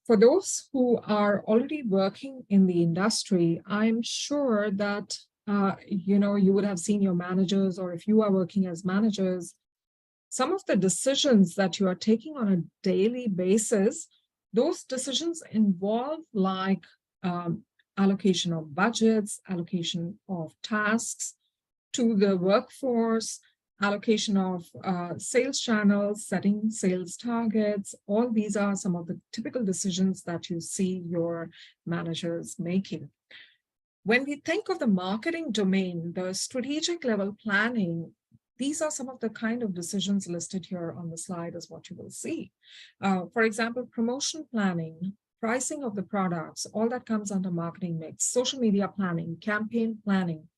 For those who are already working in the industry, I'm sure that you would have seen your managers, or if you are working as managers, some of the decisions that you are taking on a daily basis, those decisions involve like allocation of budgets, allocation of tasks to the workforce, allocation of sales channels, setting sales targets. All these are some of the typical decisions that you see your managers making. When we think of the marketing domain, the strategic level planning, these are some of the kind of decisions listed here on the slide is what you will see. For example, promotion planning, pricing of the products, all that comes under marketing mix, social media planning, campaign planning.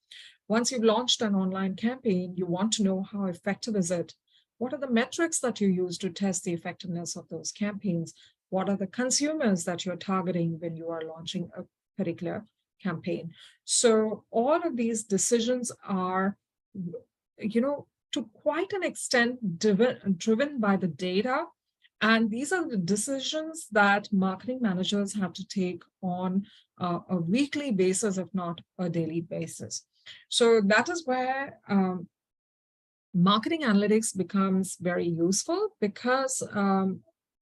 Once you've launched an online campaign, you want to know how effective is it? What are the metrics that you use to test the effectiveness of those campaigns? What are the consumers that you're targeting when you are launching a particular campaign? So all of these decisions are, to quite an extent driven by the data. And these are the decisions that marketing managers have to take on a weekly basis, if not a daily basis. So that is where marketing analytics becomes very useful, because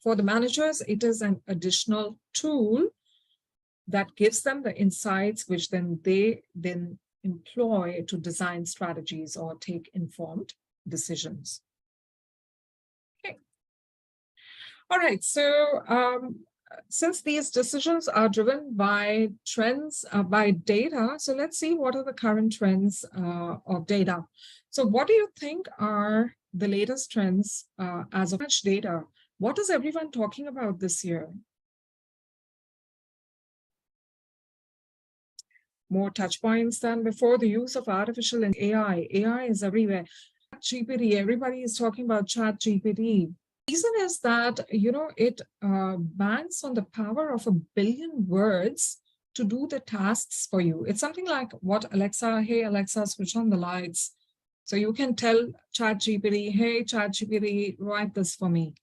for the managers, it is an additional tool that gives them the insights, which then they employ to design strategies or take informed decisions. Okay. All right, so since these decisions are driven by trends, by data, so let's see what are the current trends of data. So what do you think are the latest trends as of much data? What is everyone talking about this year? More touch points than before, the use of artificial and AI. AI is everywhere. GPT, everybody is talking about ChatGPT. The reason is that, it banks on the power of 1 billion words to do the tasks for you. It's something like what Alexa, hey, Alexa, switch on the lights. So you can tell ChatGPT, hey, ChatGPT, write this for me.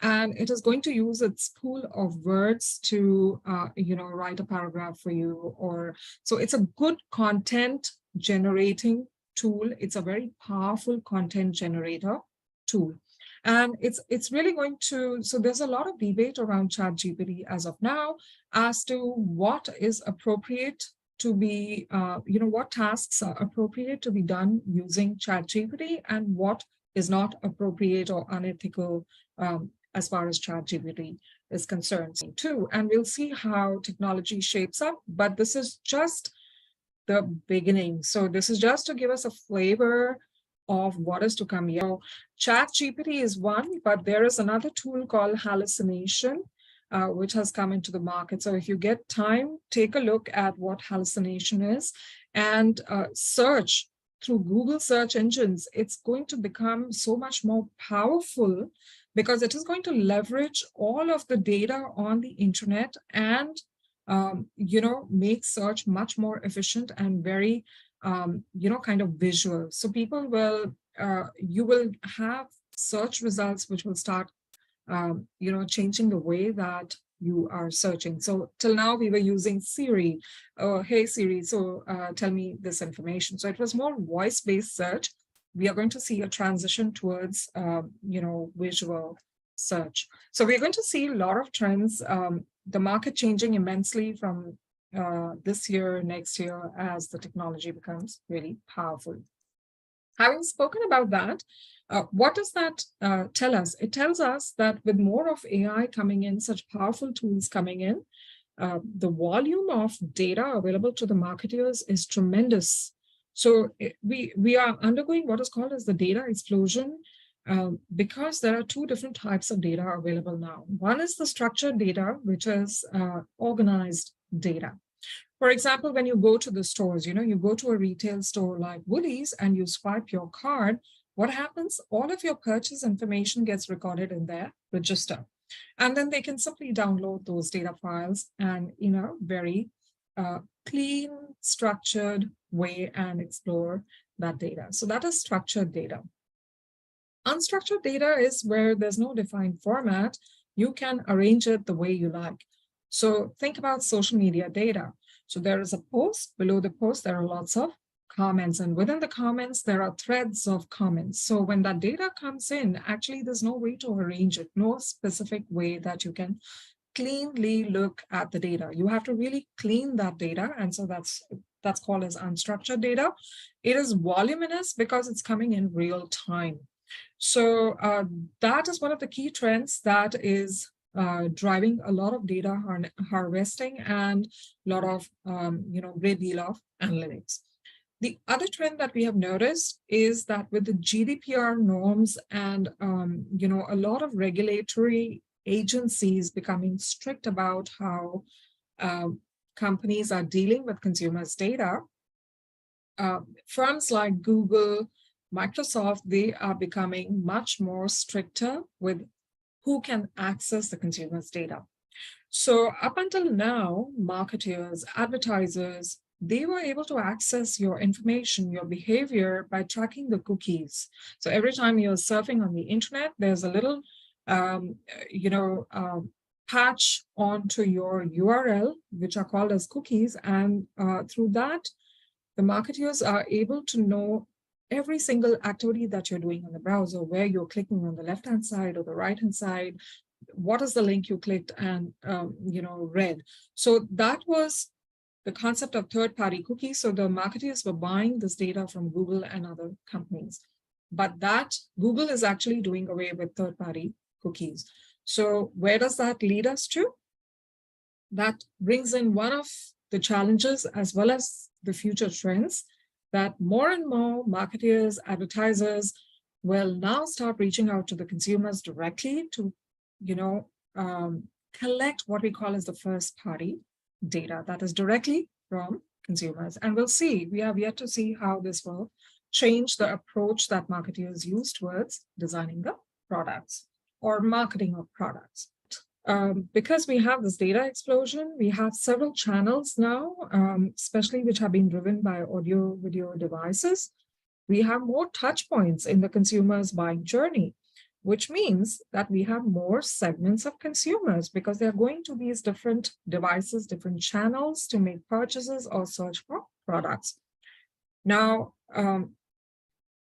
And it is going to use its pool of words to, write a paragraph for you. So it's a good content generating tool. It's a very powerful content generator tool. And it's really going to, so there's a lot of debate around ChatGPT as of now as to what is appropriate to be, what tasks are appropriate to be done using ChatGPT and what is not appropriate or unethical as far as ChatGPT is concerned too. And we'll see how technology shapes up, but this is just the beginning. So this is just to give us a flavor of what is to come. ChatGPT is one, but there is another tool called Hallucination, which has come into the market. So if you get time, take a look at what Hallucination is and search through Google search engines. It's going to become so much more powerful because it is going to leverage all of the data on the internet and, make search much more efficient and very, kind of visual. So people will, you will have search results which will start, changing the way that you are searching. So till now we were using Siri. Oh, hey Siri, so tell me this information. So it was more voice-based search. We are going to see a transition towards, visual search. So we're going to see a lot of trends, the market changing immensely from this year, next year, as the technology becomes really powerful. Having spoken about that, what does that tell us? It tells us that with more of AI coming in, such powerful tools coming in, the volume of data available to the marketers is tremendous. So we are undergoing what is called as the data explosion because there are two different types of data available now. One is the structured data, which is organized data. For example, when you go to the stores, you go to a retail store like Woolies and you swipe your card, what happens? All of your purchase information gets recorded in their register. And then they can simply download those data files and in a very clean, structured way and explore that data. So that is structured data. Unstructured data is where there's no defined format. You can arrange it the way you like. So think about social media data. So there is a post, below the post, there are lots of comments, and within the comments, there are threads of comments. So when that data comes in, actually, there's no way to arrange it, no specific way that you can cleanly look at the data. You have to really clean that data. And so that's called as unstructured data. It is voluminous because it's coming in real time. So that is one of the key trends that is driving a lot of data harvesting and a lot of, great deal of analytics. The other trend that we have noticed is that with the GDPR norms and, a lot of regulatory agencies becoming strict about how companies are dealing with consumers' data, firms like Google, Microsoft, they are becoming much more stricter with who can access the consumer's data. So up until now, marketers, advertisers, they were able to access your information, your behavior by tracking the cookies. So every time you're surfing on the internet, there's a little, patch onto your URL, which are called as cookies. And through that, the marketers are able to know every single activity that you're doing on the browser, where you're clicking on the left-hand side or the right-hand side, what is the link you clicked and read. So that was the concept of third-party cookies. So the marketers were buying this data from Google and other companies. But that Google is actually doing away with third-party cookies. So where does that lead us to? That brings in one of the challenges as well as the future trends, that more and more marketers, advertisers will now start reaching out to the consumers directly to, collect what we call as the first party data that is directly from consumers. And we'll see, we have yet to see how this will change the approach that marketers use towards designing the products or marketing of products. Because we have this data explosion, we have several channels now, especially which have been driven by audio video devices. We have more touch points in the consumer's buying journey, which means that we have more segments of consumers because they're going to these different devices, different channels to make purchases or search for products. Now,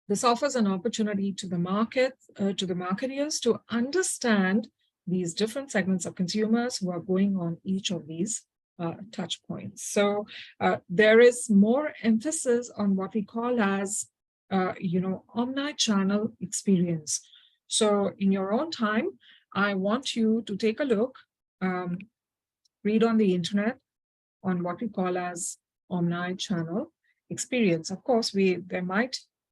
this offers an opportunity to the market, to the marketers to understand these different segments of consumers who are going on each of these touch points. So there is more emphasis on what we call as, omni-channel experience. So in your own time, I want you to take a look, read on the internet on what we call as omni-channel experience. Of course, we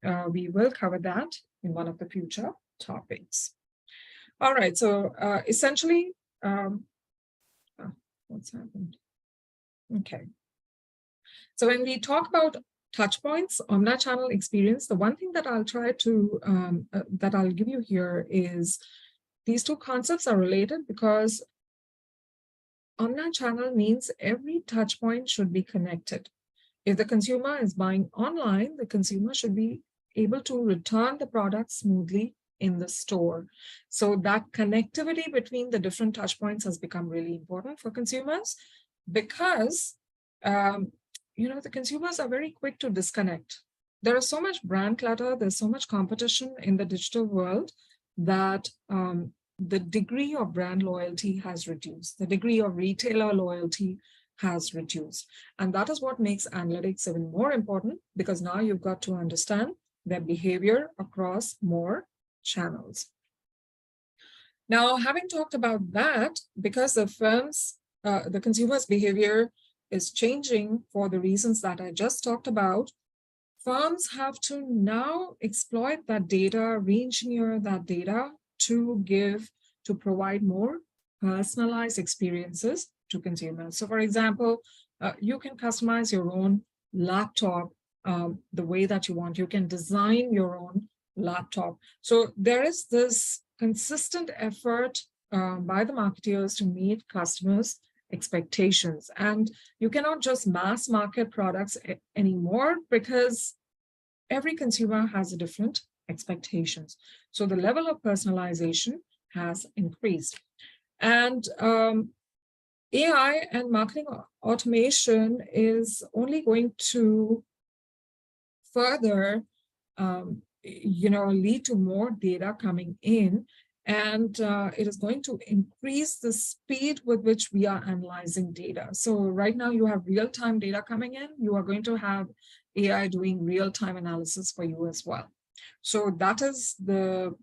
will cover that in one of the future topics. All right, so essentially, what's happened? Okay. So when we talk about touch points, omni-channel experience, the one thing that I'll try to, that I'll give you here is these two concepts are related because omni-channel means every touch point should be connected. If the consumer is buying online, the consumer should be able to return the product smoothly in the store. So that connectivity between the different touch points has become really important for consumers because, the consumers are very quick to disconnect. There is so much brand clutter, there's so much competition in the digital world that the degree of brand loyalty has reduced. The degree of retailer loyalty has reduced. And that is what makes analytics even more important because now you've got to understand their behavior across more channels. Now, having talked about that, because the consumer's behavior is changing for the reasons that I just talked about, firms have to now exploit that data, re-engineer that data to provide more personalized experiences to consumers. So for example, you can customize your own laptop the way that you want. You can design your own laptop. So there is this consistent effort by the marketers to meet customers' expectations. And you cannot just mass market products anymore because every consumer has a different expectations. So the level of personalization has increased. And AI and marketing automation is only going to further lead to more data coming in, and it is going to increase the speed with which we are analyzing data. So right now you have real-time data coming in, you are going to have AI doing real-time analysis for you as well. So that is the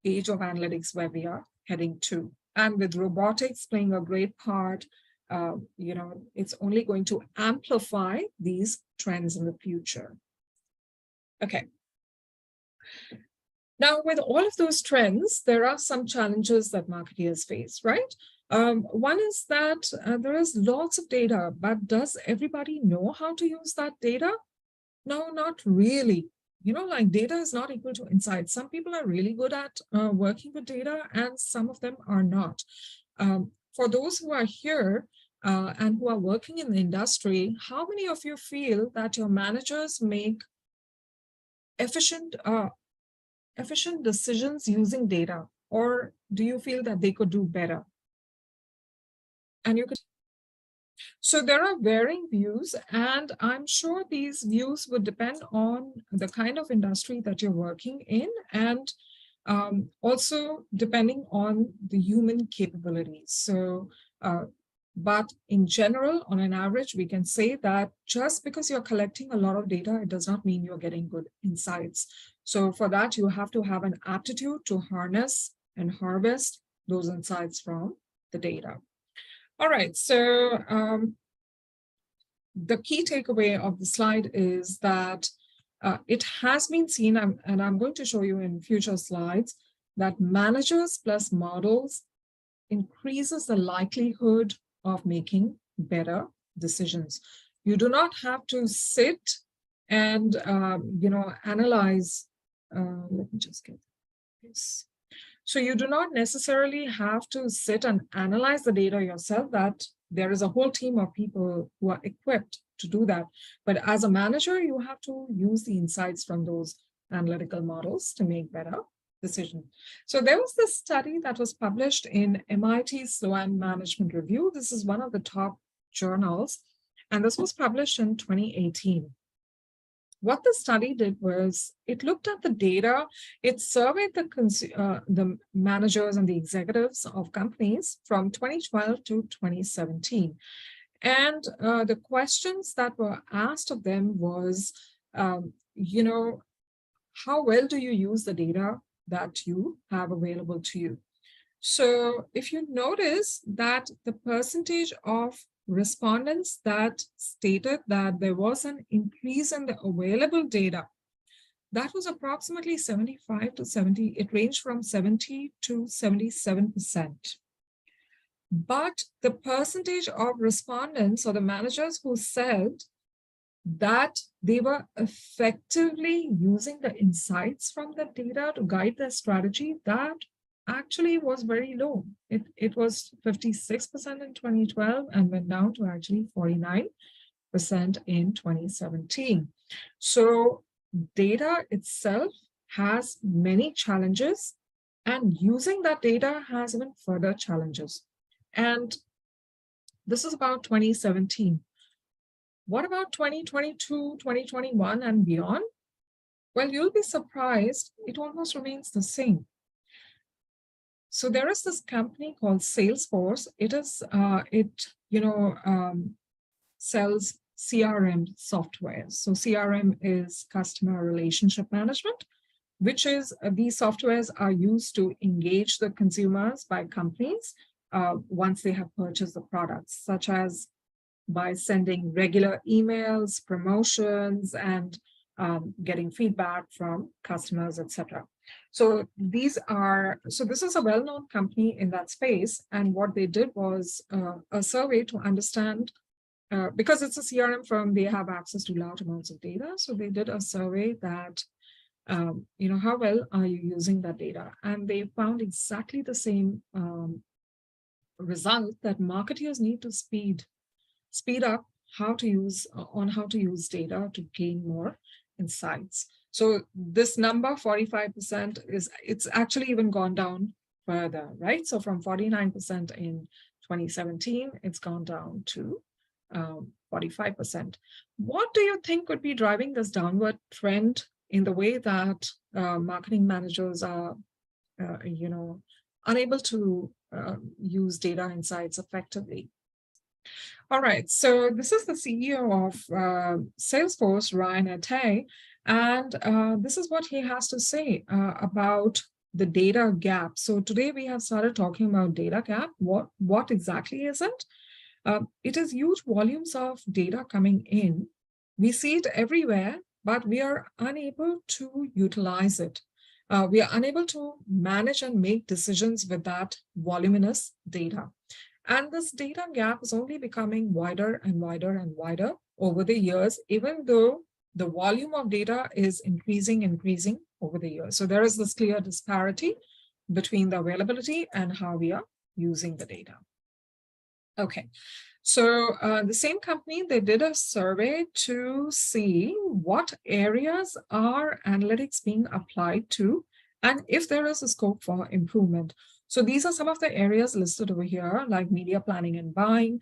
age of analytics where we are heading to. And with robotics playing a great part, it's only going to amplify these trends in the future. Okay. Now, with all of those trends, there are some challenges that marketers face, right? One is that there is lots of data, but does everybody know how to use that data? No, not really. Like data is not equal to insight. Some people are really good at working with data and some of them are not. For those who are here and who are working in the industry, how many of you feel that your managers make efficient decisions using data, or do you feel that they could do better? And you could. So there are varying views, and I'm sure these views would depend on the kind of industry that you're working in, and also depending on the human capabilities. So, but in general, on an average, we can say that just because you're collecting a lot of data, it does not mean you're getting good insights. So for that, you have to have an aptitude to harness and harvest those insights from the data. All right, so the key takeaway of the slide is that it has been seen, and I'm going to show you in future slides, that managers plus models increases the likelihood of making better decisions. You do not have to sit and, analyze. Let me just get this. So you do not necessarily have to sit and analyze the data yourself. That there is a whole team of people who are equipped to do that. But as a manager, you have to use the insights from those analytical models to make better decisions. So there was this study that was published in MIT Sloan Management Review. This is one of the top journals, and this was published in 2018. What the study did was it looked at the data, it surveyed the managers and the executives of companies from 2012 to 2017. And the questions that were asked of them was, how well do you use the data that you have available to you? So if you notice that the percentage of respondents that stated that there was an increase in the available data, that was approximately 75 to 70, it ranged from 70 to 77%. But the percentage of respondents or the managers who said that they were effectively using the insights from the data to guide their strategy, that actually was very low. It was 56% in 2012 and went down to actually 49% in 2017. So data itself has many challenges, and using that data has even further challenges. And this is about 2017. What about 2022, 2021 and beyond? Well, you'll be surprised, it almost remains the same. So there is this company called Salesforce. Sells CRM software. So CRM is customer relationship management, which is these softwares are used to engage the consumers by companies once they have purchased the products, such as by sending regular emails, promotions, and getting feedback from customers, etc. So this is a well-known company in that space. And what they did was a survey to understand, because it's a CRM firm, they have access to large amounts of data. So they did a survey that, how well are you using that data? And they found exactly the same result, that marketers need to speed up how to use data to gain more insights. So this number, 45%, it's actually even gone down further, right? So from 49% in 2017, it's gone down to 45%. What do you think could be driving this downward trend in the way that marketing managers are, unable to use data insights effectively? All right, so this is the CEO of Salesforce, Ryan Atay, and this is what he has to say about the data gap. So today we have started talking about data gap. What exactly is it? It is huge volumes of data coming in. We see it everywhere, but we are unable to utilize it. We are unable to manage and make decisions with that voluminous data. And this data gap is only becoming wider and wider and wider over the years, even though the volume of data is increasing over the years. So there is this clear disparity between the availability and how we are using the data. Okay, so the same company, they did a survey to see what areas are analytics being applied to and if there is a scope for improvement. So these are some of the areas listed over here, like media planning and buying,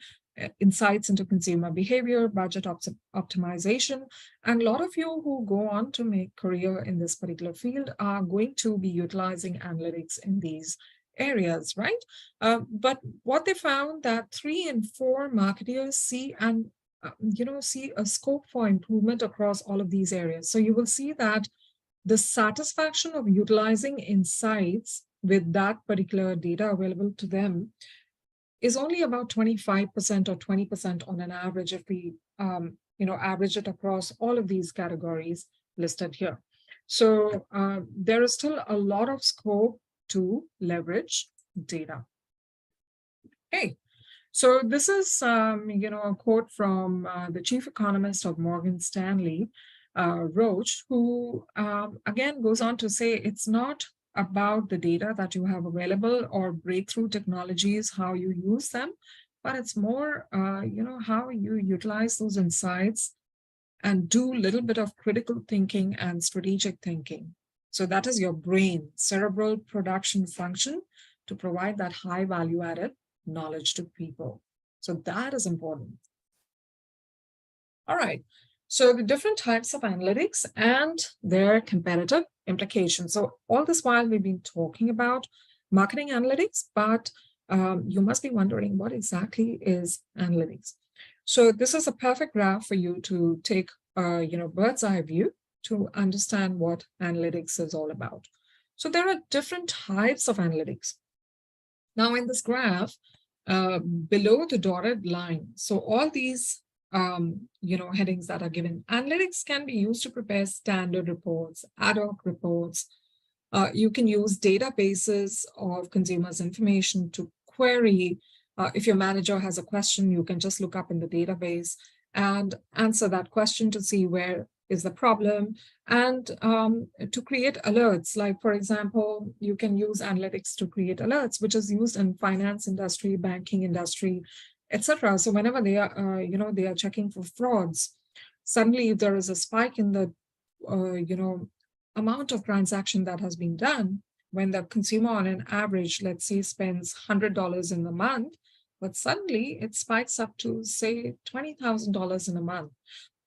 insights into consumer behavior, budget optimization. And a lot of you who go on to make career in this particular field are going to be utilizing analytics in these areas, right? But what they found that 3 in 4 marketers see see a scope for improvement across all of these areas. So you will see that the satisfaction of utilizing insights with that particular data available to them is only about 25% or 20% on an average if we average it across all of these categories listed here. So there is still a lot of scope to leverage data. Okay, so this is a quote from the chief economist of Morgan Stanley, Roach, who again goes on to say it's not about the data that you have available or breakthrough technologies, how you use them, but it's more, how you utilize those insights and do a little bit of critical thinking and strategic thinking. So that is your brain, cerebral production function to provide that high value added knowledge to people. So that is important. All right. So the different types of analytics and their competitive implications. So all this while we've been talking about marketing analytics, but you must be wondering what exactly is analytics. So this is a perfect graph for you to take bird's eye view to understand what analytics is all about. So there are different types of analytics. Now in this graph, below the dotted line, so all these headings that are given, analytics can be used to prepare standard reports, ad hoc reports. You can use databases of consumers' information to query. If your manager has a question, you can just look up in the database and answer that question to see where is the problem, and to create alerts. Like, for example, you can use analytics to create alerts, which is used in finance industry, banking industry, etc. So whenever they are, they are checking for frauds, suddenly if there is a spike in the, amount of transaction that has been done, when the consumer on an average, let's say, spends $100 in a month, but suddenly it spikes up to, say, $20,000 in a month.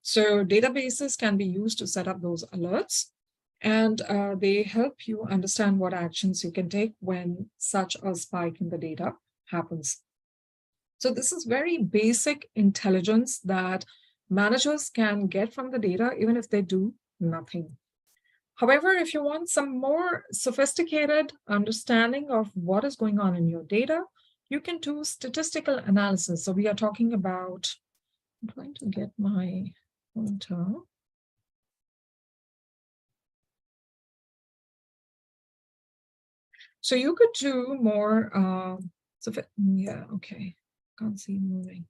So databases can be used to set up those alerts, and they help you understand what actions you can take when such a spike in the data happens. So this is very basic intelligence that managers can get from the data, even if they do nothing. However, if you want some more sophisticated understanding of what is going on in your data, you can do statistical analysis. So we are talking about, I'm trying to get my pointer. So you could do more, okay, can't see moving.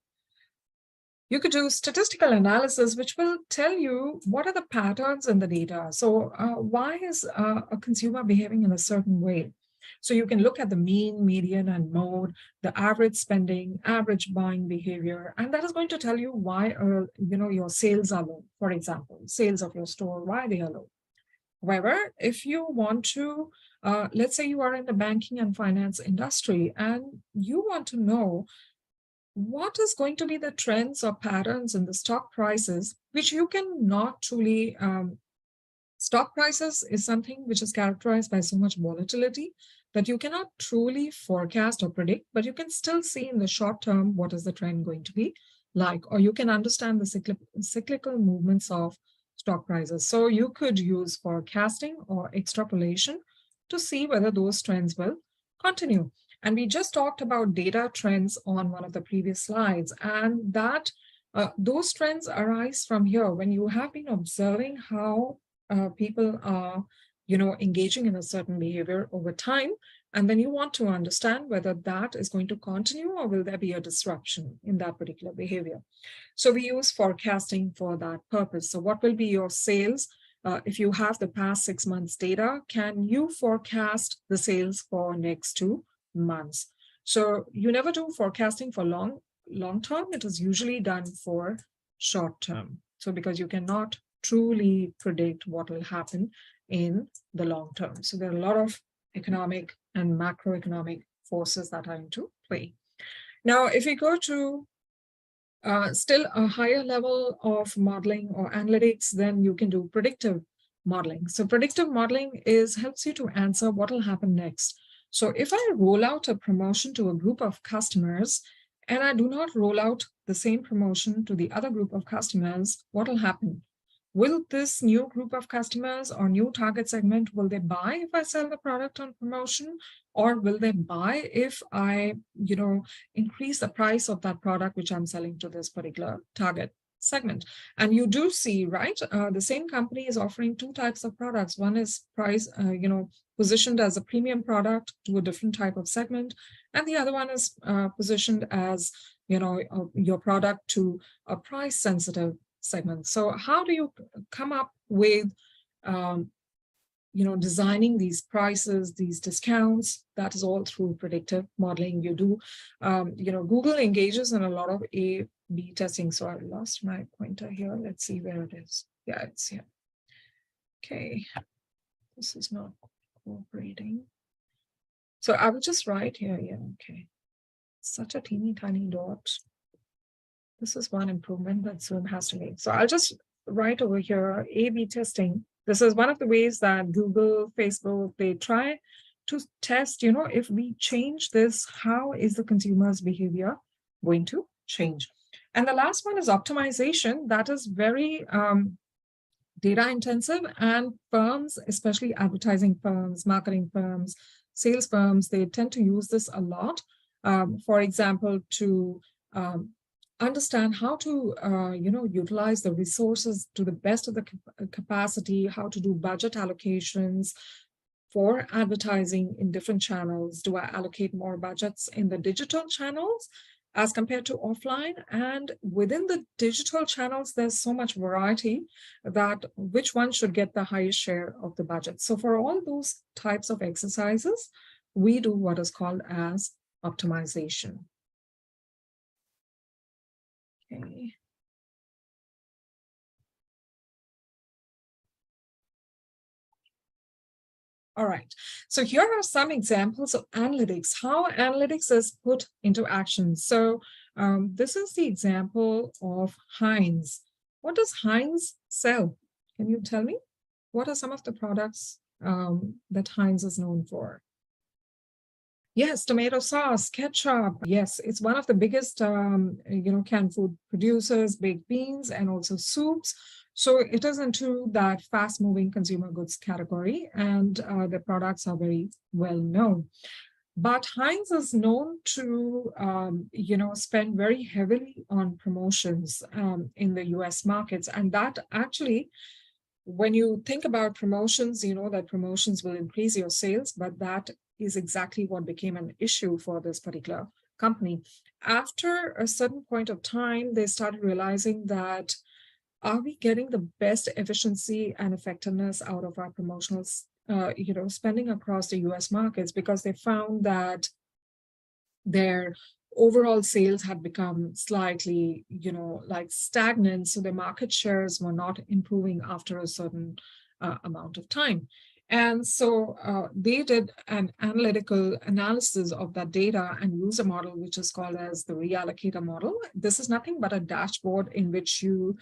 You could do statistical analysis, which will tell you what are the patterns in the data. So why is a consumer behaving in a certain way? So you can look at the mean, median, and mode, the average spending, average buying behavior, and that is going to tell you why, your sales are low. For example, sales of your store, why they are low. However, if you want to, let's say you are in the banking and finance industry and you want to know what is going to be the trends or patterns in the stock prices, which you can not truly, stock prices is something which is characterized by so much volatility that you cannot truly forecast or predict, but you can still see in the short term what is the trend going to be like, or you can understand the cyclical movements of stock prices. So you could use forecasting or extrapolation to see whether those trends will continue. And we just talked about data trends on one of the previous slides, and that those trends arise from here when you have been observing how people are, engaging in a certain behavior over time, and then you want to understand whether that is going to continue or will there be a disruption in that particular behavior. So we use forecasting for that purpose. So what will be your sales? If you have the past 6 months data, can you forecast the sales for next 2 months? So you never do forecasting for long term. It is usually done for short term. So because you cannot truly predict what will happen in the long term. So there are a lot of economic and macroeconomic forces that are into play. Now, if we go to still a higher level of modeling or analytics, then you can do predictive modeling. So predictive modeling helps you to answer what will happen next. So if I roll out a promotion to a group of customers and I do not roll out the same promotion to the other group of customers, what will happen? Will this new group of customers or new target segment, will they buy if I sell the product on promotion? Or will they buy if I, increase the price of that product which I'm selling to this particular target segment? And you do see, right, the same company is offering two types of products. One is price, positioned as a premium product to a different type of segment. And the other one is positioned as, your product to a price sensitive segment. So how do you come up with, designing these prices, these discounts? That is all through predictive modeling. You do, Google engages in a lot of A/B testing. So I lost my pointer here. Let's see where it is. Yeah, it's here. Okay, this is not cooperating. So I will just write here. Yeah, okay. Such a teeny tiny dot. This is one improvement that Zoom has to make. So I'll just write over here, A/B testing. This is one of the ways that Google, Facebook, they try to test, if we change this, how is the consumer's behavior going to change? And the last one is optimization. That is very data intensive, and firms, especially advertising firms, marketing firms, sales firms, they tend to use this a lot. For example, to understand how to utilize the resources to the best of the capacity, how to do budget allocations for advertising in different channels. Do I allocate more budgets in the digital channels as compared to offline? And within the digital channels, there's so much variety that which one should get the highest share of the budget. So for all those types of exercises, we do what is called as optimization. Okay. All right. So here are some examples of analytics, how analytics is put into action. So this is the example of Heinz. What does Heinz sell? Can you tell me? What are some of the products that Heinz is known for? Yes, tomato sauce, ketchup. Yes, it's one of the biggest, canned food producers, baked beans, and also soups. So it is into that fast-moving consumer goods category, and the products are very well known. But Heinz is known to, spend very heavily on promotions in the US markets. And that actually, when you think about promotions, you know that promotions will increase your sales, but that is exactly what became an issue for this particular company. After a certain point of time, they started realizing that, are we getting the best efficiency and effectiveness out of our promotional spending across the US markets? Because they found that their overall sales had become slightly, stagnant. So their market shares were not improving after a certain amount of time. And so they did an analytical analysis of that data and use a model which is called as the reallocator model. This is nothing but a dashboard in which you,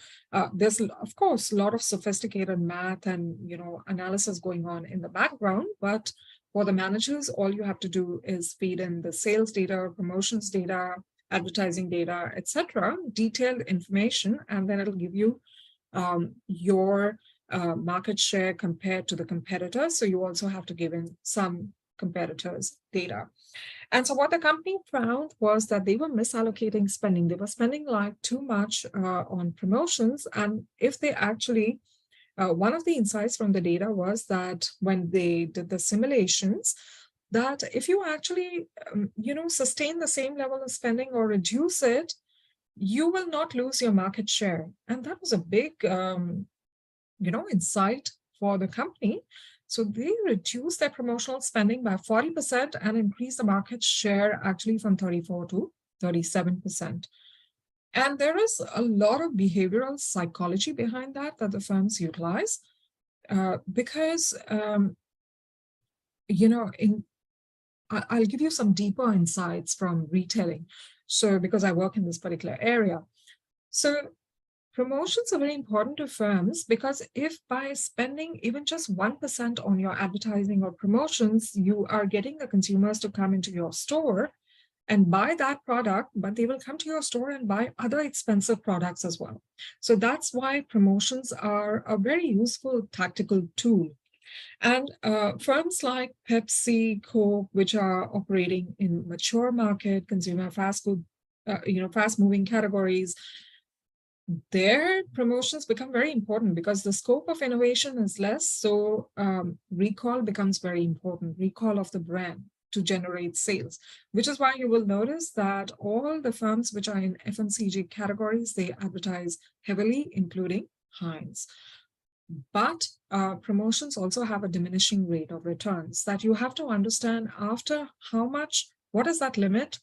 there's of course a lot of sophisticated math and analysis going on in the background, but for the managers, all you have to do is feed in the sales data, promotions data, advertising data, etc., detailed information, and then it'll give you your market share compared to the competitors. So you also have to give in some competitors' data. And so what the company found was that they were misallocating spending. They were spending like too much on promotions. And if they actually, one of the insights from the data was that when they did the simulations, that if you actually, sustain the same level of spending or reduce it, you will not lose your market share. And that was a big, insight for the company. So they reduced their promotional spending by 40% and increased the market share actually from 34 to 37%. And there is a lot of behavioral psychology behind that the firms utilize because, I'll give you some deeper insights from retailing. So because I work in this particular area. So promotions are very important to firms because if by spending even just 1% on your advertising or promotions, you are getting the consumers to come into your store and buy that product, but they will come to your store and buy other expensive products as well. So that's why promotions are a very useful tactical tool. And firms like Pepsi, Coke, which are operating in mature market, consumer fast food, fast moving categories, their promotions become very important because the scope of innovation is less. So recall becomes very important, recall of the brand to generate sales, which is why you will notice that all the firms which are in FMCG categories, they advertise heavily, including Heinz. But promotions also have a diminishing rate of returns that you have to understand after how much, what is that limit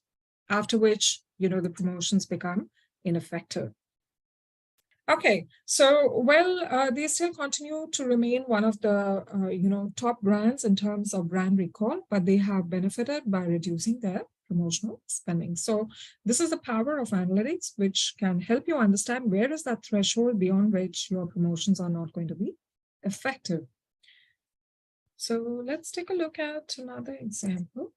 after which, the promotions become ineffective. Okay, so they still continue to remain one of the top brands in terms of brand recall, but they have benefited by reducing their promotional spending. So this is the power of analytics, which can help you understand where is that threshold beyond which your promotions are not going to be effective. So let's take a look at another example.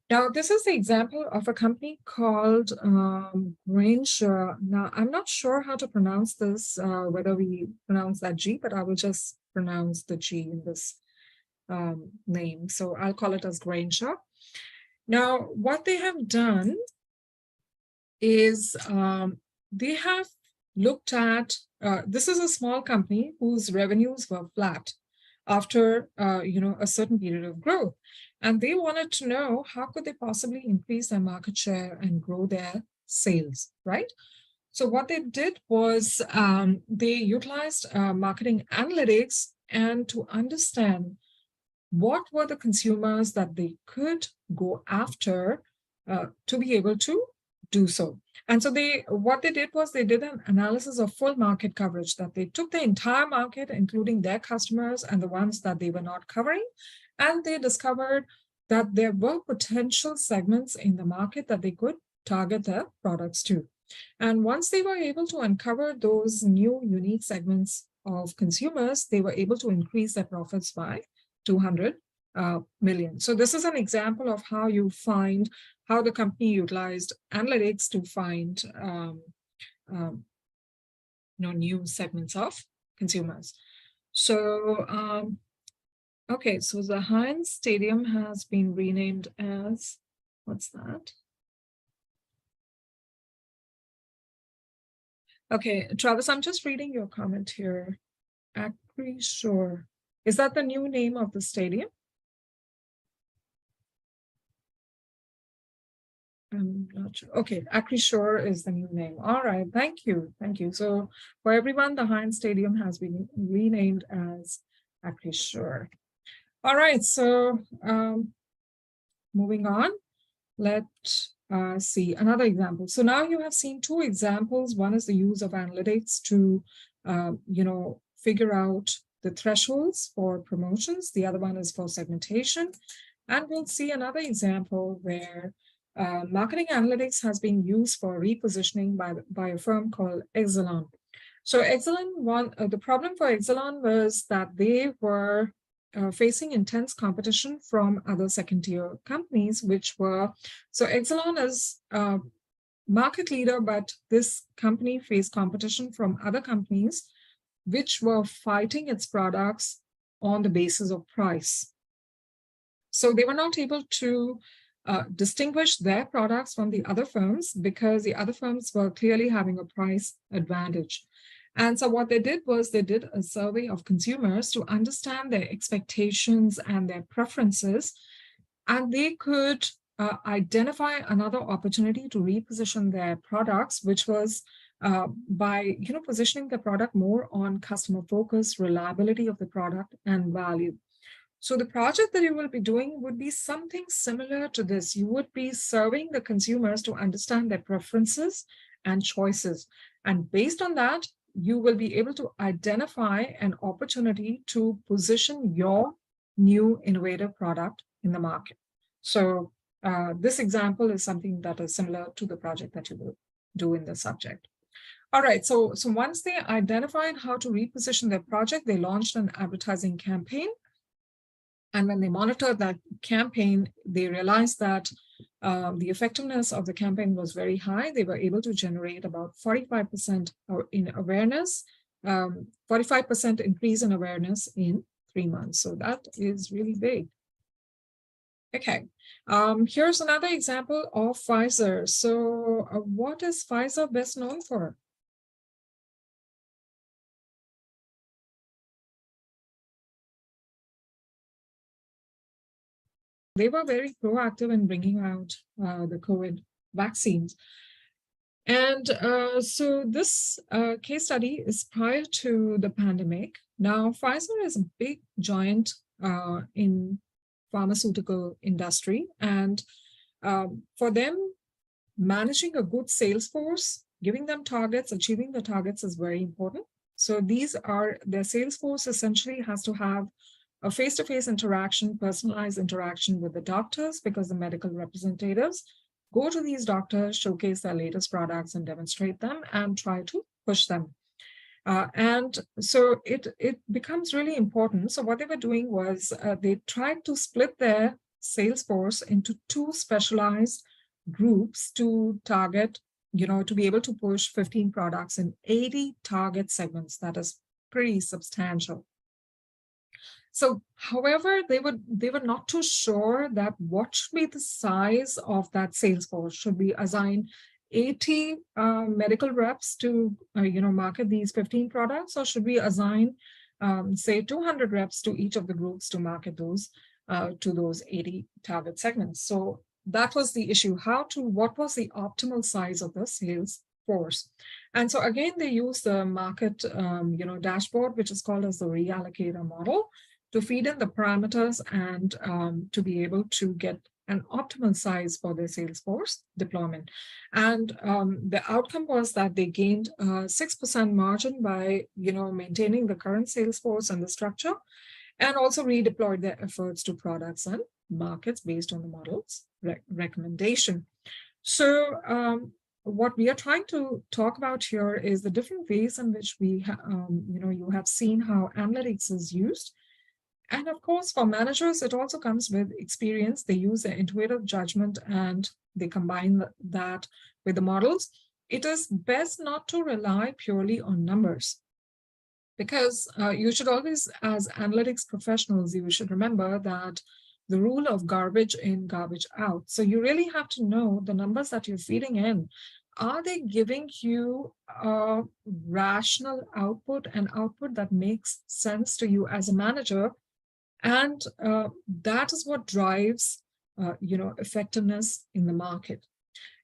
Now, this is the example of a company called Grainger. Now, I'm not sure how to pronounce this, whether we pronounce that G, but I will just pronounce the G in this name. So I'll call it as Grainger. Now, what they have done is they have looked at, this is a small company whose revenues were flat after, a certain period of growth. And they wanted to know how could they possibly increase their market share and grow their sales, right? So what they did was they utilized marketing analytics and to understand what were the consumers that they could go after to be able to do so. And so what they did was they did an analysis of full market coverage, that they took the entire market, including their customers and the ones that they were not covering, and they discovered that there were potential segments in the market that they could target their products to. And once they were able to uncover those new unique segments of consumers, they were able to increase their profits by 200 million. So this is an example of how you find how the company utilized analytics to find new segments of consumers. So okay, so the Heinz Stadium has been renamed as, what's that? Okay, Travis, I'm just reading your comment here. Acrisure. Is that the new name of the stadium? I'm not sure. Okay, Acrisure is the new name. All right, thank you. Thank you. So for everyone, the Heinz Stadium has been renamed as Acrisure. All right, so moving on, let see another example. So now you have seen two examples. One is the use of analytics to, figure out the thresholds for promotions. The other one is for segmentation. And we'll see another example where marketing analytics has been used for repositioning by a firm called Exelon. So Exelon, the problem for Exelon was that they were facing intense competition from other second-tier companies, so Exelon is a market leader, but this company faced competition from other companies which were fighting its products on the basis of price. So they were not able to distinguish their products from the other firms because the other firms were clearly having a price advantage. And so what they did was they did a survey of consumers to understand their expectations and their preferences, and they could identify another opportunity to reposition their products, which was by positioning the product more on customer focus, reliability of the product, and value. So the project that you will be doing would be something similar to this. You would be serving the consumers to understand their preferences and choices. And based on that, you will be able to identify an opportunity to position your new innovative product in the market. So this example is something that is similar to the project that you will do in the subject. All right, so once they identified how to reposition their project, they launched an advertising campaign. And when they monitored that campaign, they realized that the effectiveness of the campaign was very high. They were able to generate about 45% in awareness, 45% increase in awareness in 3 months. So that is really big. Okay, here's another example of Pfizer. So what is Pfizer best known for? They were very proactive in bringing out the COVID vaccines. And so this case study is prior to the pandemic. Now, Pfizer is a big giant in pharmaceutical industry. And for them, managing a good sales force, giving them targets, achieving the targets is very important. So their sales force essentially has to have a face-to-face interaction, personalized interaction with the doctors, because the medical representatives go to these doctors, showcase their latest products and demonstrate them and try to push them. And so it becomes really important. So what they were doing was they tried to split their sales force into two specialized groups to target, to be able to push 15 products in 80 target segments. That is pretty substantial. So, however, they were not too sure that what should be the size of that sales force. Should we assign 80 medical reps to market these 15 products, or should we assign say 200 reps to each of the groups to market those to those 80 target segments? So that was the issue. What was the optimal size of the sales force? And so again, they use the market dashboard, which is called as the reallocator model, to feed in the parameters and to be able to get an optimal size for their sales force deployment. And the outcome was that they gained 6% margin by maintaining the current sales force and the structure, and also redeployed their efforts to products and markets based on the model's recommendation. So what we are trying to talk about here is the different ways in which we you have seen how analytics is used. And of course, for managers, it also comes with experience. They use their intuitive judgment and they combine that with the models. It is best not to rely purely on numbers, because you should always, as analytics professionals, you should remember that the rule of garbage in, garbage out. So you really have to know the numbers that you're feeding in. Are they giving you a rational output, an output that makes sense to you as a manager? And that is what drives, effectiveness in the market.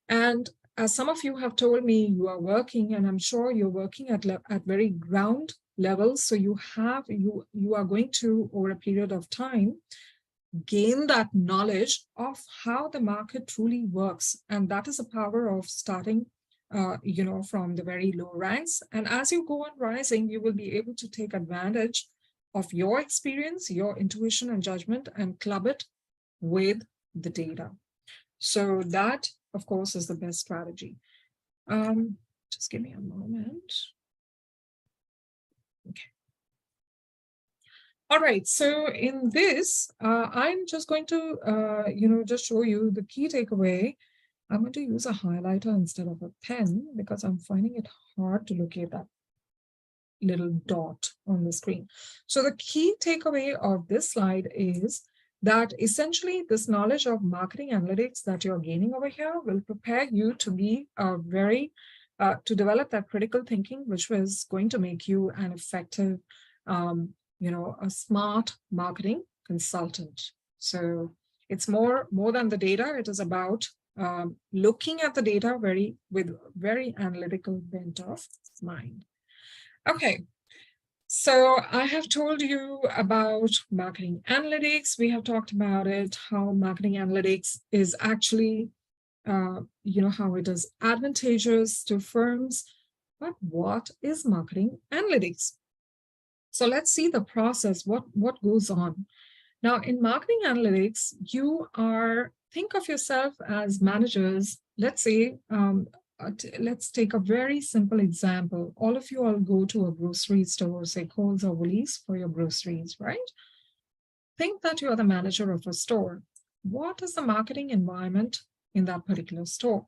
And as some of you have told me, you are working, and I'm sure you're working at very ground levels. So you are going to, over a period of time, gain that knowledge of how the market truly works. And that is the power of starting from the very low ranks. And as you go on rising, you will be able to take advantage of your experience, your intuition and judgment, and club it with the data. So that, of course, is the best strategy. Just give me a moment. Okay. All right, so in this, I'm just going to, just show you the key takeaway. I'm going to use a highlighter instead of a pen because I'm finding it hard to locate that little dot on the screen. So the key takeaway of this slide is that essentially this knowledge of marketing analytics that you're gaining over here will prepare you to be to develop that critical thinking, which was going to make you an effective, a smart marketing consultant. So it's more than the data. It is about looking at the data with very analytical bent of mind. Okay, so I have told you about marketing analytics. We have talked about it, how marketing analytics is actually, how it is advantageous to firms. But what is marketing analytics? So let's see the process, what goes on. Now, in marketing analytics, think of yourself as managers. Let's say, let's take a very simple example. All of you all go to a grocery store, say Kohl's or Woolies, for your groceries, right? Think that you are the manager of a store. What is the marketing environment in that particular store?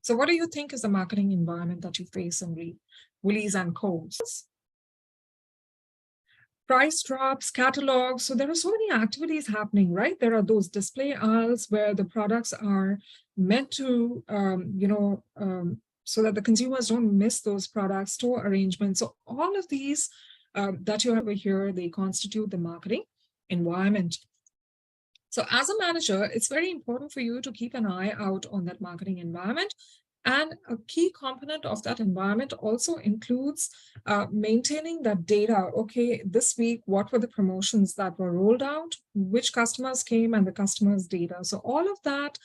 So what do you think is the marketing environment that you face in Woolies and Kohl's? Price drops, catalogs. So there are so many activities happening, right? There are those display aisles where the products are meant to, so that the consumers don't miss those products, store arrangements. So all of these that you have over here, they constitute the marketing environment. So as a manager, it's very important for you to keep an eye out on that marketing environment. And a key component of that environment also includes maintaining that data. Okay, this week, what were the promotions that were rolled out? Which customers came and the customers' data? So all of that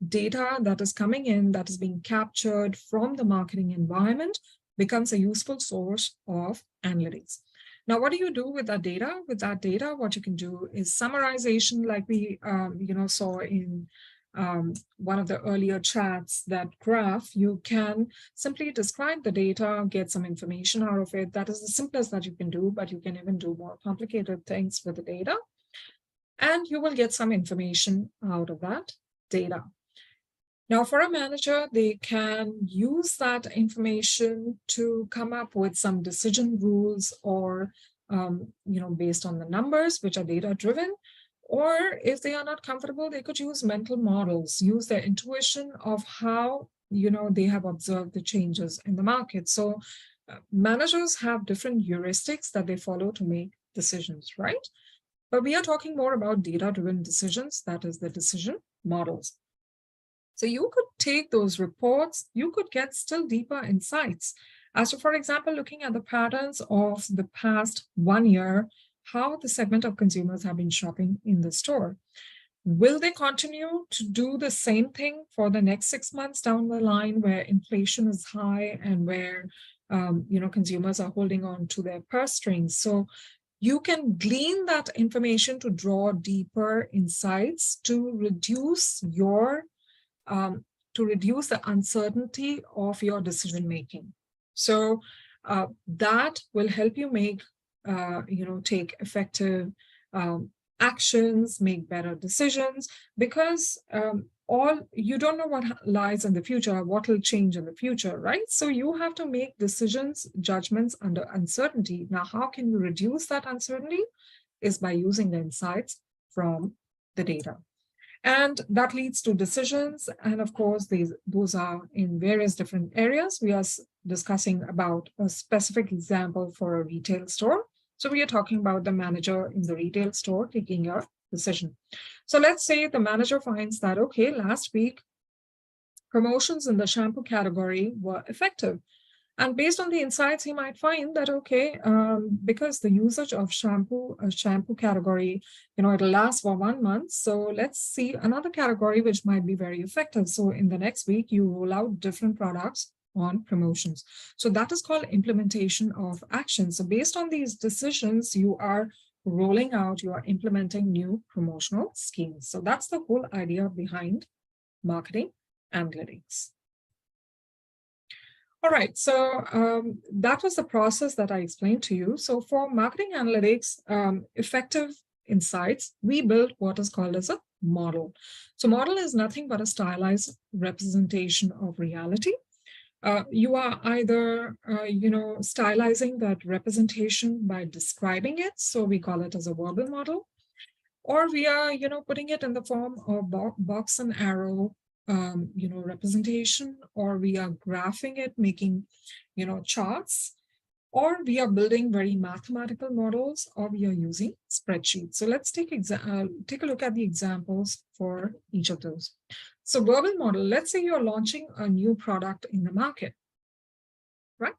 data that is coming in, that is being captured from the marketing environment, becomes a useful source of analytics. Now, what do you do with that data? With that data, what you can do is summarization, like we saw in one of the earlier chats, that graph. You can simply describe the data, get some information out of it. That is the simplest that you can do, but you can even do more complicated things with the data. And you will get some information out of that data. Now, for a manager, they can use that information to come up with some decision rules or, based on the numbers, which are data-driven. Or if they are not comfortable, they could use mental models, use their intuition of how, they have observed the changes in the market. So managers have different heuristics that they follow to make decisions, right? But we are talking more about data-driven decisions, that is the decision models. So you could take those reports, you could get still deeper insights as to, for example, looking at the patterns of the past 1 year, how the segment of consumers have been shopping in the store. Will they continue to do the same thing for the next 6 months down the line, where inflation is high and where consumers are holding on to their purse strings? So you can glean that information to draw deeper insights to reduce the uncertainty of your decision making. So that will help you make take effective actions, make better decisions, because you don't know what lies in the future, what will change in the future, right? So you have to make decisions, judgments under uncertainty. Now, how can you reduce that uncertainty? Is by using the insights from the data. And that leads to decisions. And of course, those are in various different areas. We are discussing about a specific example for a retail store. So we are talking about the manager in the retail store taking a decision. So let's say the manager finds that, okay, last week, promotions in the shampoo category were effective. And based on the insights, he might find that, okay, because the usage of shampoo category, it'll last for 1 month. So let's see another category which might be very effective. So in the next week, you roll out different products on promotions. So that is called implementation of action. So based on these decisions, you are rolling out, you are implementing new promotional schemes. So that's the whole idea behind marketing analytics. All right, so that was the process that I explained to you. So for marketing analytics, effective insights, we build what is called as a model. So model is nothing but a stylized representation of reality. You are either, stylizing that representation by describing it. So we call it as a verbal model, or we are, putting it in the form of box and arrow representation, or we are graphing it, making, charts, or we are building very mathematical models, or we are using spreadsheets. So let's take a look at the examples for each of those. So verbal model, let's say you're launching a new product in the market, right?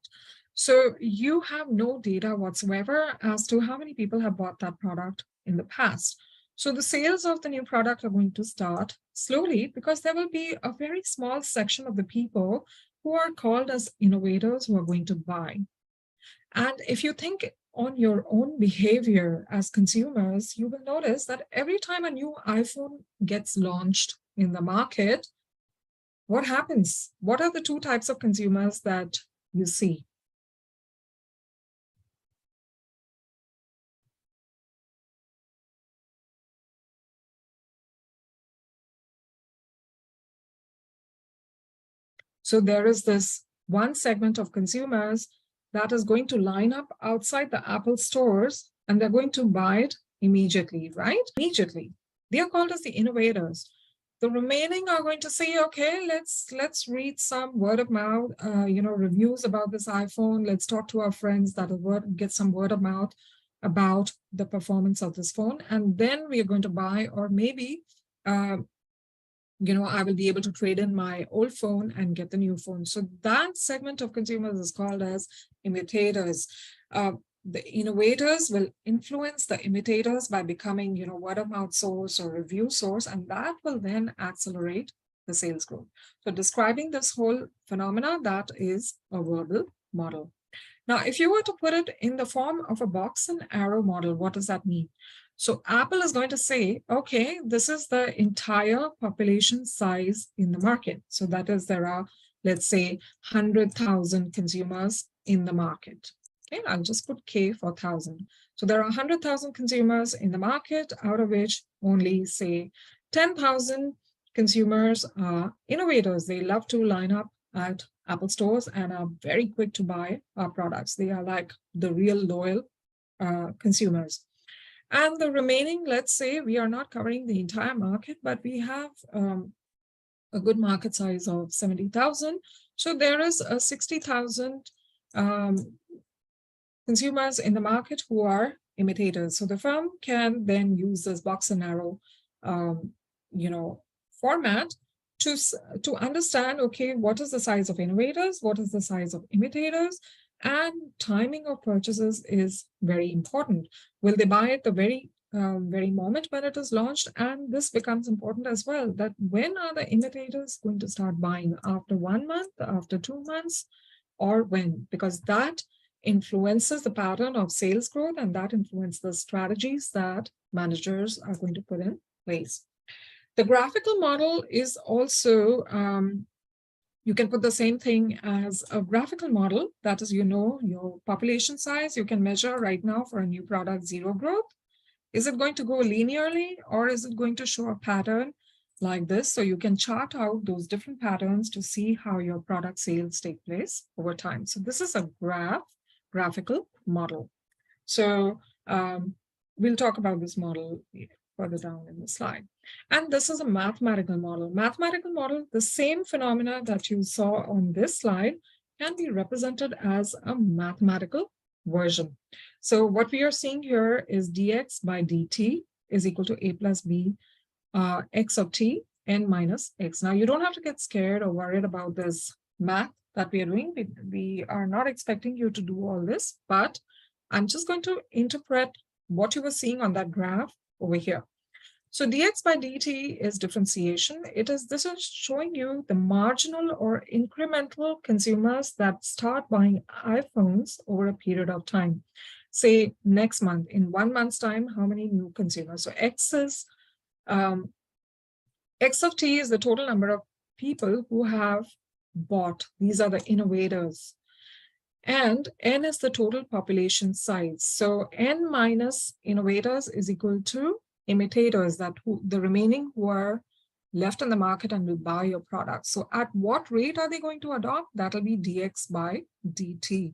So you have no data whatsoever as to how many people have bought that product in the past. So the sales of the new product are going to start slowly because there will be a very small section of the people who are called as innovators who are going to buy. And if you think on your own behavior as consumers, you will notice that every time a new iPhone gets launched in the market, what happens? What are the two types of consumers that you see? So there is this one segment of consumers that is going to line up outside the Apple stores and they're going to buy it immediately, right? Immediately. They are called as the innovators. The remaining are going to say, okay, let's read some word of mouth, reviews about this iPhone. Let's talk to our friends that will get some word of mouth about the performance of this phone. And then we are going to buy, or maybe I will be able to trade in my old phone and get the new phone. So that segment of consumers is called as imitators. The innovators will influence the imitators by becoming, word of mouth source or review source, and that will then accelerate the sales growth. So describing this whole phenomena, that is a verbal model. Now, if you were to put it in the form of a box and arrow model, what does that mean? So Apple is going to say, okay, this is the entire population size in the market. So that is, there are, let's say, 100,000 consumers in the market. Okay, I'll just put K for 1,000. So there are 100,000 consumers in the market, out of which only, say, 10,000 consumers are innovators. They love to line up at Apple stores and are very quick to buy our products. They are like the real loyal consumers. And the remaining, let's say we are not covering the entire market, but we have a good market size of 70,000. So there is a 60,000 consumers in the market who are imitators. So the firm can then use this box and arrow, format to understand, okay, what is the size of innovators, what is the size of imitators, and timing of purchases is very important. Will they buy at the very moment when it is launched? And this becomes important as well, that when are the imitators going to start buying? After 1 month, after 2 months, or when? Because that influences the pattern of sales growth, and that influences the strategies that managers are going to put in place. The graphical model is also, you can put the same thing as a graphical model. That is, your population size. You can measure right now for a new product, zero growth. Is it going to go linearly, or is it going to show a pattern like this? So you can chart out those different patterns to see how your product sales take place over time. So this is a graphical model. So we'll talk about this model further down in the slide. And this is a mathematical model. Mathematical model, the same phenomena that you saw on this slide can be represented as a mathematical version. So what we are seeing here is dx by dt is equal to a plus b x of t n minus x. Now you don't have to get scared or worried about this math that we are doing. We are not expecting you to do all this, but I'm just going to interpret what you were seeing on that graph over here. So dx by dt is differentiation. This is showing you the marginal or incremental consumers that start buying iPhones over a period of time. Say next month, in 1 month's time, how many new consumers? So X of t is the total number of people who have bought. These are the innovators. And n is the total population size. So n minus innovators is equal to imitators, the remaining who are left in the market and will buy your product. So at what rate are they going to adopt? That'll be dx by dt.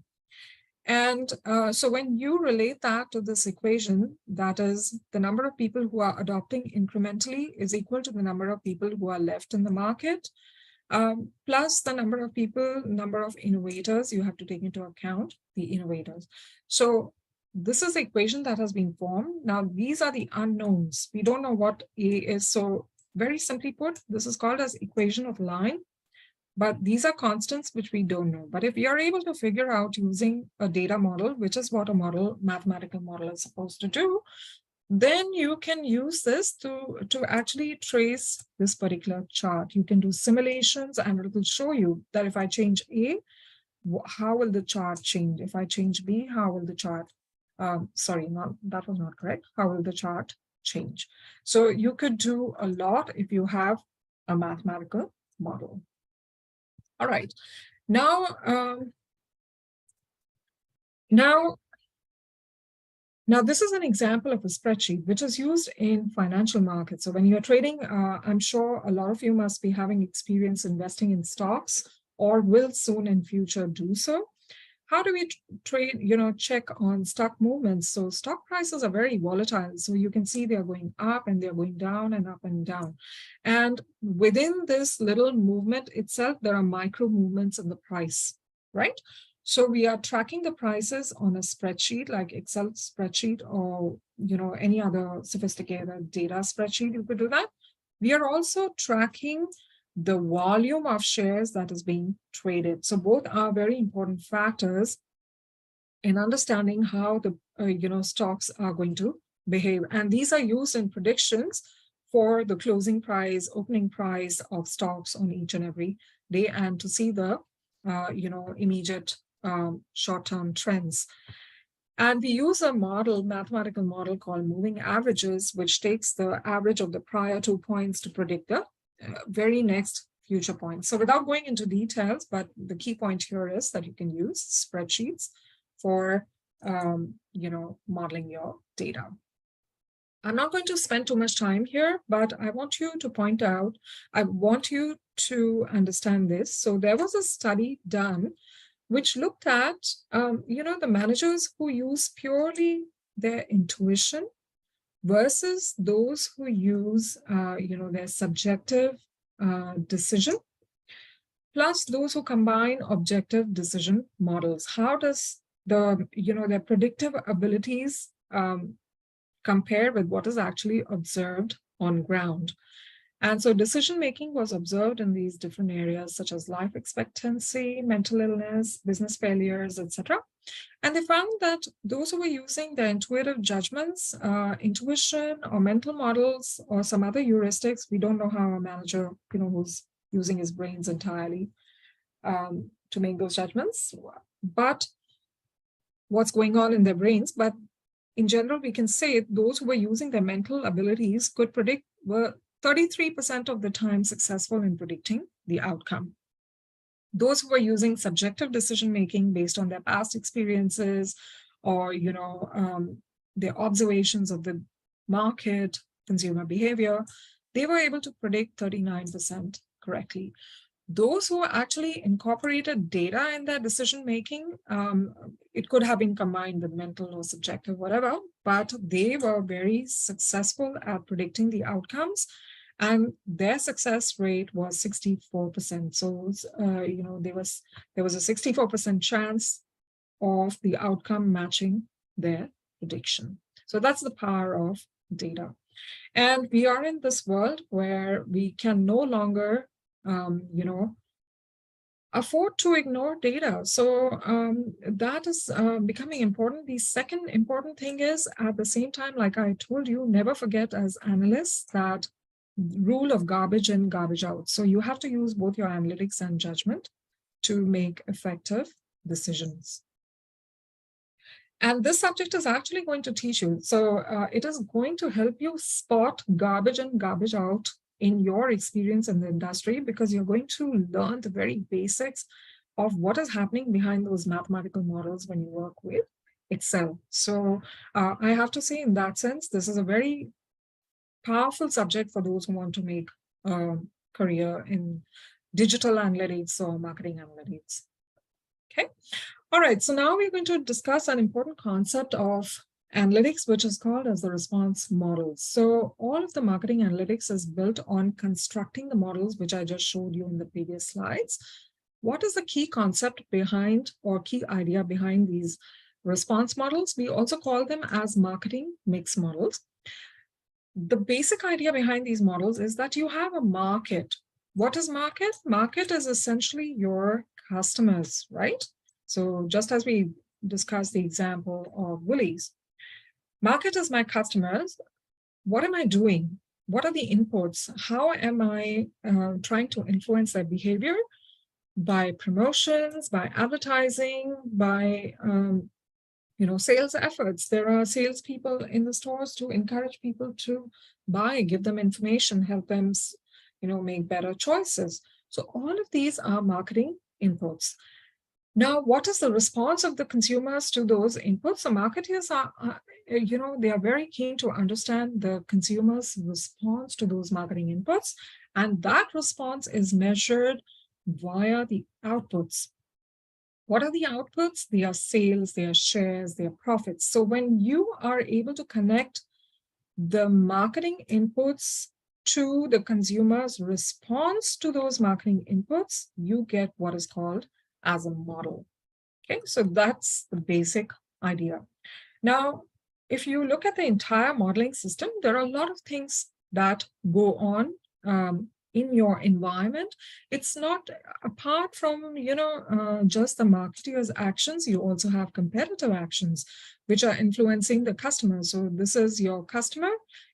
And so when you relate that to this equation, that is the number of people who are adopting incrementally is equal to the number of people who are left in the market, plus the number of people, number of innovators, you have to take into account the innovators. So this is the equation that has been formed. Now, these are the unknowns. We don't know what A is. So very simply put, this is called as equation of line. But these are constants which we don't know. But if we are able to figure out using a data model, which is what a mathematical model is supposed to do, then you can use this to actually trace this particular chart. You can do simulations and it will show you that if I change A, how will the chart change? If I change B, how will the chart, that was not correct. How will the chart change? So you could do a lot if you have a mathematical model. All right. Now, Now, this is an example of a spreadsheet which is used in financial markets. So when you're trading, I'm sure a lot of you must be having experience investing in stocks or will soon in future do so. How do we trade, check on stock movements? So stock prices are very volatile. So you can see they're going up and they're going down and up and down. And within this little movement itself, there are micro movements in the price, right? So we are tracking the prices on a spreadsheet like Excel spreadsheet or, any other sophisticated data spreadsheet, you could do that. We are also tracking the volume of shares that is being traded. So both are very important factors in understanding how the stocks are going to behave. And these are used in predictions for the closing price, opening price of stocks on each and every day, and to see the immediate short-term trends. And we use a mathematical model called moving averages, which takes the average of the prior 2 points to predict the very next future points. So without going into details, but the key point here is that you can use spreadsheets for, modeling your data. I'm not going to spend too much time here, but I want you to understand this. So there was a study done which looked at, the managers who use purely their intuition versus those who use, their subjective decision, plus those who combine objective decision models. How does their predictive abilities compare with what is actually observed on ground? And so decision-making was observed in these different areas, such as life expectancy, mental illness, business failures, etc. And they found that those who were using their intuitive judgments, intuition or mental models or some other heuristics, we don't know how a manager, who's using his brains entirely to make those judgments, but what's going on in their brains. But in general, we can say those who were using their mental abilities could predict, were 33% of the time successful in predicting the outcome. Those who were using subjective decision-making based on their past experiences or, their observations of the market, consumer behavior, they were able to predict 39% correctly. Those who actually incorporated data in their decision-making, it could have been combined with mental or subjective, whatever, but they were very successful at predicting the outcomes, and their success rate was 64%. So, there was a 64% chance of the outcome matching their prediction. So that's the power of data. And we are in this world where we can no longer afford to ignore data. So that is becoming important. The second important thing is, at the same time, like I told you, never forget as analysts that rule of garbage in, garbage out. So you have to use both your analytics and judgment to make effective decisions. And this subject is actually going to teach you. So it is going to help you spot garbage in, garbage out in your experience in the industry, because you're going to learn the very basics of what is happening behind those mathematical models when you work with Excel. So I have to say, in that sense, this is a very powerful subject for those who want to make a career in digital analytics or marketing analytics. Okay. All right. So now we're going to discuss an important concept of analytics, which is called as the response models. So all of the marketing analytics is built on constructing the models, which I just showed you in the previous slides. What is the key concept behind, or key idea behind, these response models? We also call them as marketing mix models. The basic idea behind these models is that you have a market. What is market? Market is essentially your customers, right? So just as we discussed the example of Woolies, market is my customers. What am I doing? What are the inputs? How am I trying to influence their behavior? By promotions, by advertising, by sales efforts. There are salespeople in the stores to encourage people to buy, give them information, help them make better choices. So all of these are marketing inputs. Now, what is the response of the consumers to those inputs? The marketers are, they are very keen to understand the consumer's response to those marketing inputs. And that response is measured via the outputs. What are the outputs? They are sales, they are shares, they are profits. So when you are able to connect the marketing inputs to the consumer's response to those marketing inputs, you get what is called as a model. Okay, so that's the basic idea. Now, if you look at the entire modeling system, there are a lot of things that go on in your environment. It's not, apart from just the marketer's actions, you also have competitive actions which are influencing the customer. So this is your customer.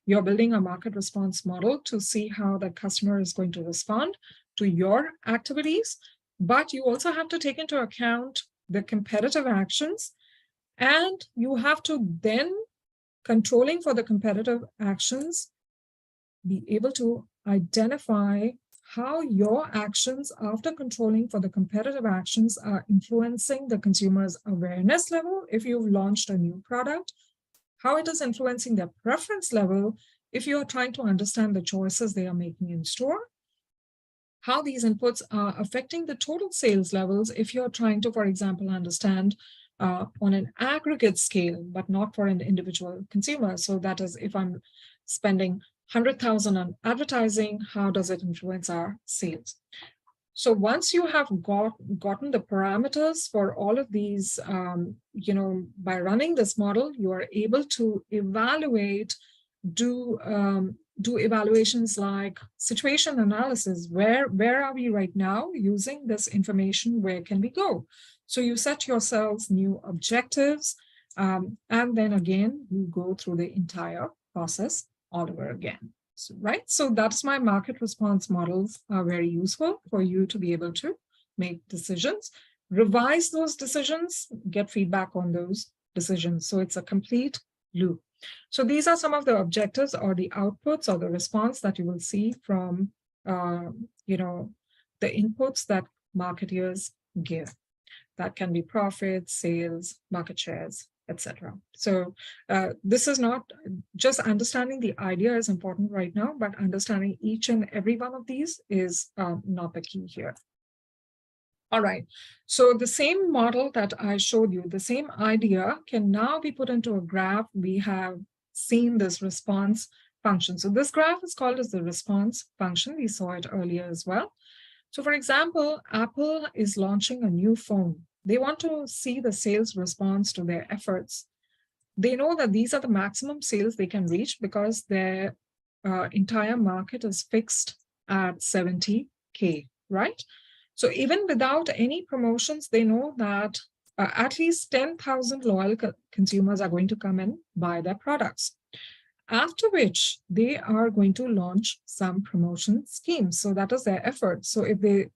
You're building a market response model to see how the customer is going to respond to your activities. But you also have to take into account the competitive actions, and you have to then, controlling for the competitive actions, be able to identify how your actions after controlling for the competitive actions are influencing the consumer's awareness level if you've launched a new product, how it is influencing their preference level if you're trying to understand the choices they are making in store, how these inputs are affecting the total sales levels if you're trying to, for example, understand on an aggregate scale, but not for an individual consumer. So that is, if I'm spending 100,000 on advertising, how does it influence our sales? So once you have gotten the parameters for all of these, by running this model, you are able to evaluate, do evaluations like situation analysis. Where are we right now using this information? Where can we go? So you set yourselves new objectives, and then again, you go through the entire process all over again. So, right? So that's my market response models are very useful for you to be able to make decisions, revise those decisions, get feedback on those decisions. So it's a complete loop. So these are some of the objectives or the outputs or the response that you will see from, the inputs that marketers give. That can be profits, sales, market shares, etc. So this is not just understanding the idea is important right now, but understanding each and every one of these is not the key here. All right, so the same model that I showed you, the same idea can now be put into a graph. We have seen this response function. So this graph is called as the response function. We saw it earlier as well. So for example, Apple is launching a new phone. They want to see the sales response to their efforts. They know that these are the maximum sales they can reach because their entire market is fixed at 70K, right? So even without any promotions, they know that at least 10,000 loyal consumers are going to come and buy their products. After which they are going to launch some promotion schemes. So that is their effort. So if they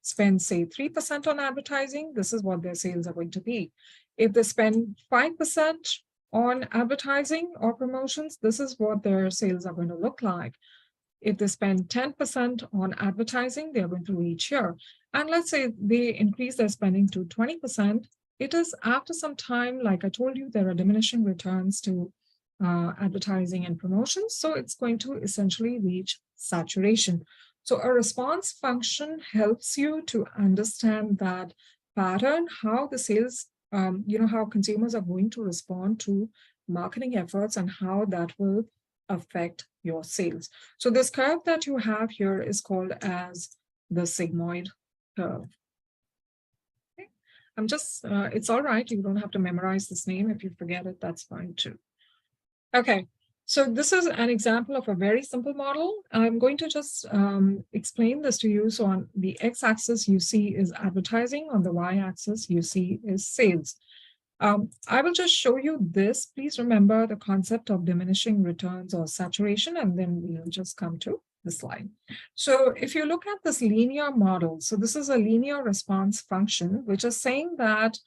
spend, say, 3% on advertising, this is what their sales are going to be. If they spend 5% on advertising or promotions, this is what their sales are going to look like. If they spend 10% on advertising, they're going to reach here. And let's say they increase their spending to 20%. It is after some time, like I told you, there are diminishing returns to advertising and promotions. So it's going to essentially reach saturation. So a response function helps you to understand that pattern, how the sales, how consumers are going to respond to marketing efforts and how that will affect your sales. So this curve that you have here is called as the sigmoid curve. Okay. It's all right. You don't have to memorize this name. If you forget it, that's fine too. Okay, so this is an example of a very simple model. I'm going to just explain this to you. So on the x-axis, you see is advertising. On the y-axis, you see is sales. I will just show you this. Please remember the concept of diminishing returns or saturation, and then we'll just come to the slide. So if you look at this linear model, so this is a linear response function, which is saying that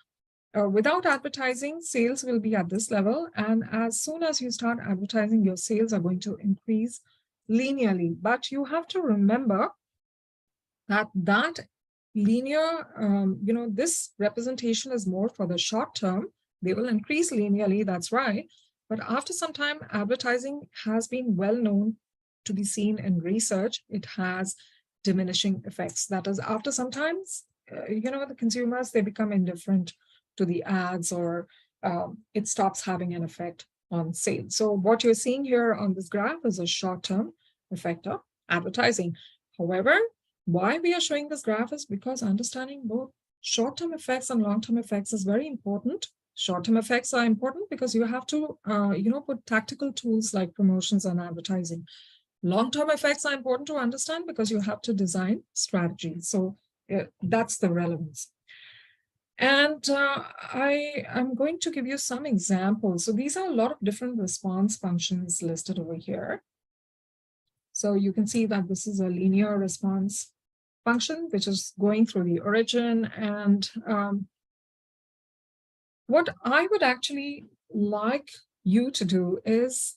without advertising, sales will be at this level. And as soon as you start advertising, your sales are going to increase linearly. But you have to remember that linear, this representation is more for the short term. They will increase linearly, that's right. But after some time, advertising has been well known to be seen in research. It has diminishing effects. That is, after sometimes, the consumers, they become indifferent to the ads, or it stops having an effect on sales. So what you're seeing here on this graph is a short-term effect of advertising. However, why we are showing this graph is because understanding both short-term effects and long-term effects is very important. Short-term effects are important because you have to, put tactical tools like promotions and advertising. Long-term effects are important to understand because you have to design strategies. So that's the relevance. And I am going to give you some examples. So these are a lot of different response functions listed over here. So you can see that this is a linear response function, which is going through the origin. And what I would actually like you to do is,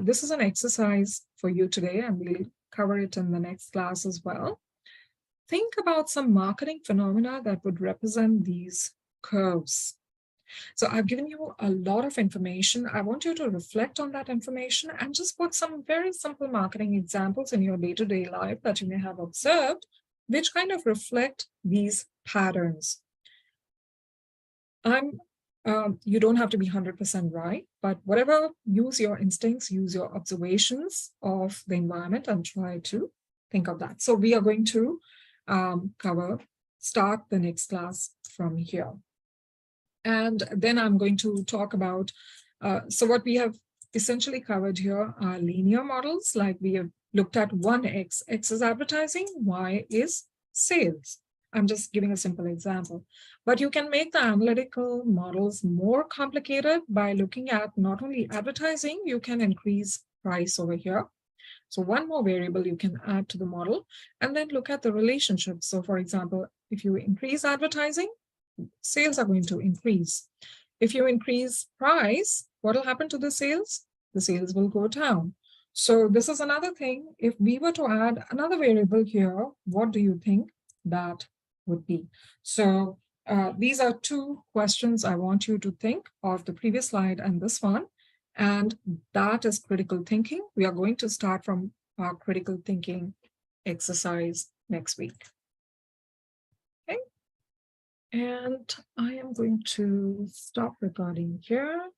this is an exercise for you today, and we'll cover it in the next class as well. Think about some marketing phenomena that would represent these curves. So I've given you a lot of information. I want you to reflect on that information and just put some very simple marketing examples in your day-to-day life that you may have observed, which kind of reflect these patterns. You don't have to be 100% right, but whatever, use your instincts, use your observations of the environment and try to think of that. So we are going to start the next class from here. And then I'm going to talk about, so what we have essentially covered here are linear models, like we have looked at 1x, x is advertising, y is sales. I'm just giving a simple example. But you can make the analytical models more complicated by looking at not only advertising, you can increase price over here. So one more variable you can add to the model, and then look at the relationship. So for example, if you increase advertising, sales are going to increase. If you increase price, what will happen to the sales? The sales will go down. So this is another thing. If we were to add another variable here, what do you think that would be? So these are two questions I want you to think of, the previous slide and this one. And that is critical thinking. We are going to start from our critical thinking exercise next week. Okay. And I am going to stop recording here.